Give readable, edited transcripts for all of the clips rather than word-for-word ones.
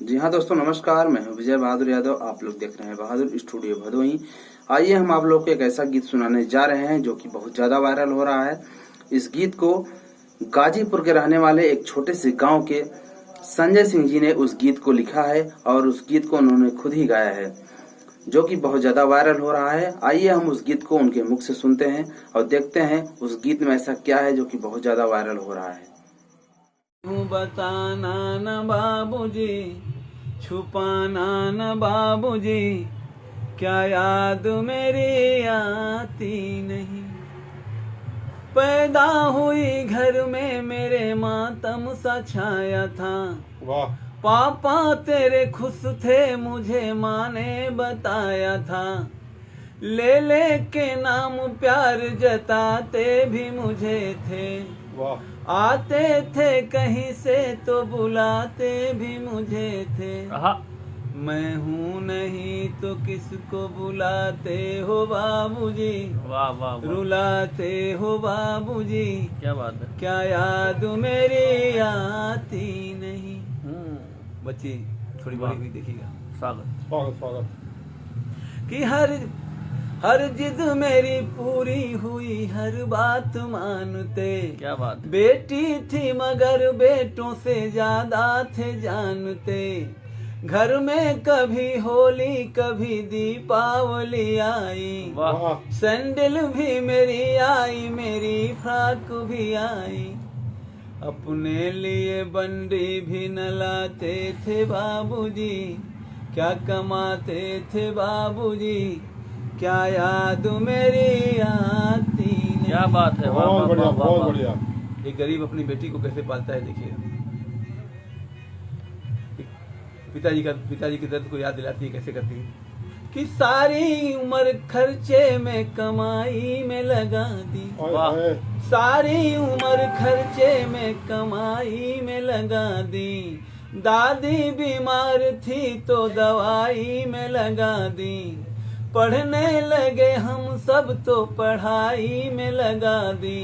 जी हाँ दोस्तों, नमस्कार। मैं हूँ विजय बहादुर यादव। आप लोग देख रहे हैं बहादुर स्टूडियो भदोही। आइए हम आप लोग को एक ऐसा गीत सुनाने जा रहे हैं जो कि बहुत ज़्यादा वायरल हो रहा है। इस गीत को गाजीपुर के रहने वाले एक छोटे से गांव के संजय सिंह जी ने उस गीत को लिखा है और उस गीत को उन्होंने खुद ही गाया है, जो कि बहुत ज़्यादा वायरल हो रहा है। आइए हम उस गीत को उनके मुख से सुनते हैं और देखते हैं उस गीत में ऐसा क्या है जो कि बहुत ज़्यादा वायरल हो रहा है। बताना न बाबूजी, छुपाना न बाबूजी, क्या याद मेरी आती नहीं। पैदा हुई घर में मेरे मातम सा छाया था। वाह। पापा तेरे खुश थे मुझे माँ ने बताया था। ले के नाम प्यार जताते भी मुझे थे। वाह। आते थे कहीं से तो बुलाते भी मुझे थे। मैं हूँ नहीं तो किसको बुलाते हो बाबूजी। वाह वाह वाह। रुलाते हो बाबूजी, क्या बात है। क्या याद मेरी आती नहीं। बच्ची थोड़ी बड़ी हुई देखिएगा। स्वागत स्वागत स्वागत। कि हर जिद मेरी पूरी हुई, हर बात मानते। क्या बात है। बेटी थी मगर बेटों से ज्यादा थे जानते। घर में कभी होली कभी दीपावली आई। वाह। सैंडल भी मेरी आई, मेरी फ्रॉक भी आई। अपने लिए बंडी भी न लाते थे बाबूजी, क्या कमाते थे बाबूजी, क्या याद मेरी आती नहीं। क्या बात है। वाह बहुत वाह बढ़िया, वाह वाह बहुत वाह। बढ़िया। एक गरीब अपनी बेटी को कैसे पालता है, देखिए। पिताजी की दर्द को याद दिलाती है, कैसे करती है कि सारी उम्र खर्चे में कमाई में लगा दी। वाह। सारी उम्र खर्चे में कमाई में लगा दी। दादी बीमार थी तो दवाई में लगा दी। पढ़ने लगे हम सब तो पढ़ाई में लगा दी।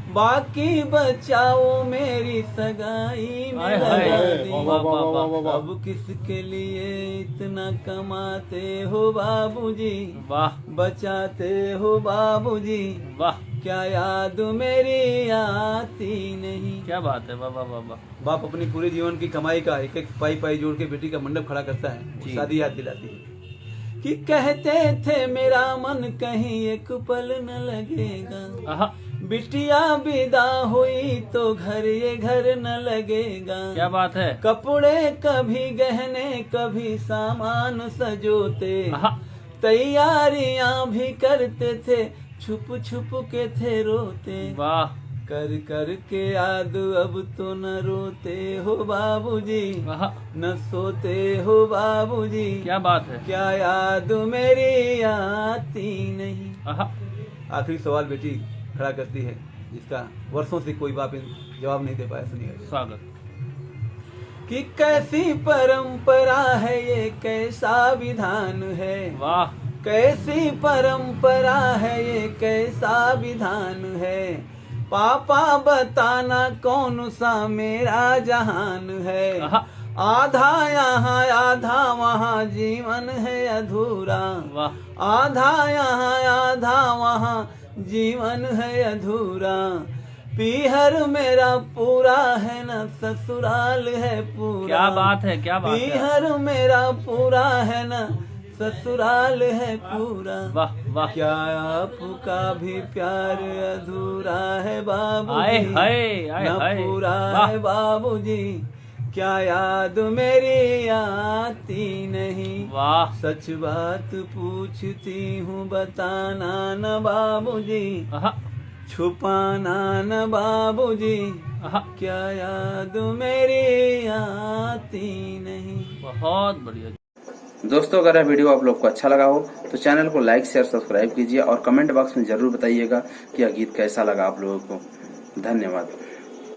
बाकी बचाओ मेरी सगाई में लगा दी। वाह वाह वाह वाह। अब किसके लिए इतना कमाते हो बाबूजी, वाह। बचाते हो बाबूजी, वाह। क्या याद मेरी आती नहीं। क्या बात है। वाह वाह वाह वाह। बाप अपनी पूरे जीवन की कमाई का एक एक पाई पाई जोड़ के बेटी का मंडप खड़ा करता है, जी। शादी याद दिलाती है। कि कहते थे मेरा मन कहीं एक पल न लगेगा। बिटिया विदा हुई तो घर ये घर न लगेगा। क्या बात है। कपड़े कभी गहने कभी सामान सजोते। तैयारियां भी करते थे, छुप छुप के थे रोते। वाह। कर कर के याद अब तो न रोते हो बाबूजी, न सोते हो बाबूजी, क्या बात है। क्या याद मेरी आती नहीं। आखिरी सवाल बेटी खड़ा करती है, जिसका वर्षों से कोई बाप जवाब नहीं दे पाया। सुनिए। स्वागत कि कैसी परंपरा है ये, कैसा विधान है। वाह। कैसी परंपरा है ये, कैसा विधान है। पापा बताना कौन सा मेरा जहान है। आधा यहाँ आधा वहाँ जीवन है अधूरा। वाह। आधा यहाँ आधा वहाँ जीवन है अधूरा। पीहर मेरा पूरा है न ससुराल है पूरा। क्या बात है। क्या बात है। पीहर मेरा पूरा है न ससुराल है पूरा। वाह वाह। क्या आपका भी प्यार अधूरा है बाबूजी, आए हाय आए न हाय। पूरा वाह। है बाबूजी, क्या याद मेरी आती नहीं। वाह। सच बात पूछती हूँ बताना न बाबूजी, छुपाना न बाबूजी, क्या याद मेरी आती नहीं। बहुत बढ़िया। दोस्तों, अगर यह वीडियो आप लोग को अच्छा लगा हो तो चैनल को लाइक शेयर सब्सक्राइब कीजिए और कमेंट बॉक्स में जरूर बताइएगा कि यह गीत कैसा लगा आप लोगों को। धन्यवाद।